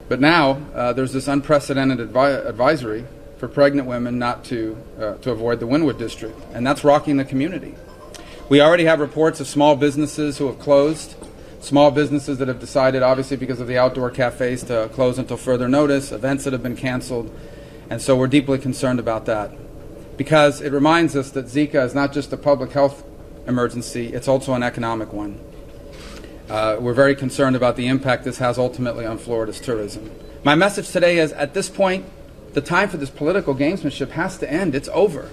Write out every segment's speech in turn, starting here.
But now there's this unprecedented advisory for pregnant women not to avoid the Wynwood district, and that's rocking the community. We already have reports of small businesses who have closed, small businesses that have decided, obviously because of the outdoor cafes, to close until further notice, events that have been canceled, and so we're deeply concerned about that because it reminds us that Zika is not just a public health emergency, it's also an economic one. We're very concerned about the impact this has ultimately on Florida's tourism. My message today is, at this point, the time for this political gamesmanship has to end. It's over.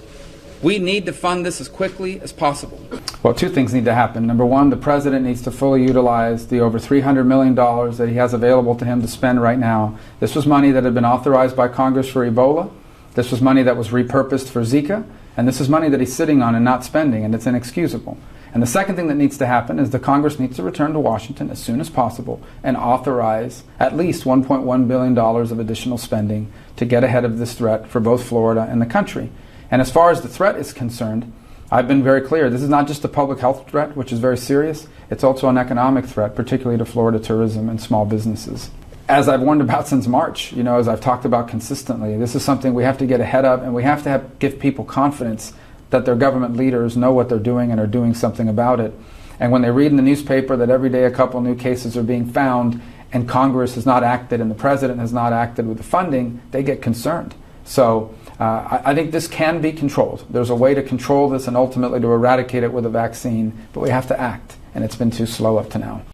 We need to fund this as quickly as possible. Well, two things need to happen. Number one, the president needs to fully utilize the over $300 million that he has available to him to spend right now. This was money that had been authorized by Congress for Ebola. This was money that was repurposed for Zika. And this is money that he's sitting on and not spending, and it's inexcusable. And the second thing that needs to happen is the Congress needs to return to Washington as soon as possible and authorize at least $1.1 billion of additional spending to get ahead of this threat for both Florida and the country. And as far as the threat is concerned, I've been very clear. This is not just a public health threat, which is very serious. It's also an economic threat, particularly to Florida tourism and small businesses. As I've warned about since March, as I've talked about consistently, this is something we have to get ahead of, and we have to give people confidence that their government leaders know what they're doing and are doing something about it. And when they read in the newspaper that every day a couple new cases are being found and Congress has not acted and the president has not acted with the funding, they get concerned. So I think this can be controlled. There's a way to control this and ultimately to eradicate it with a vaccine, but we have to act, and it's been too slow up to now.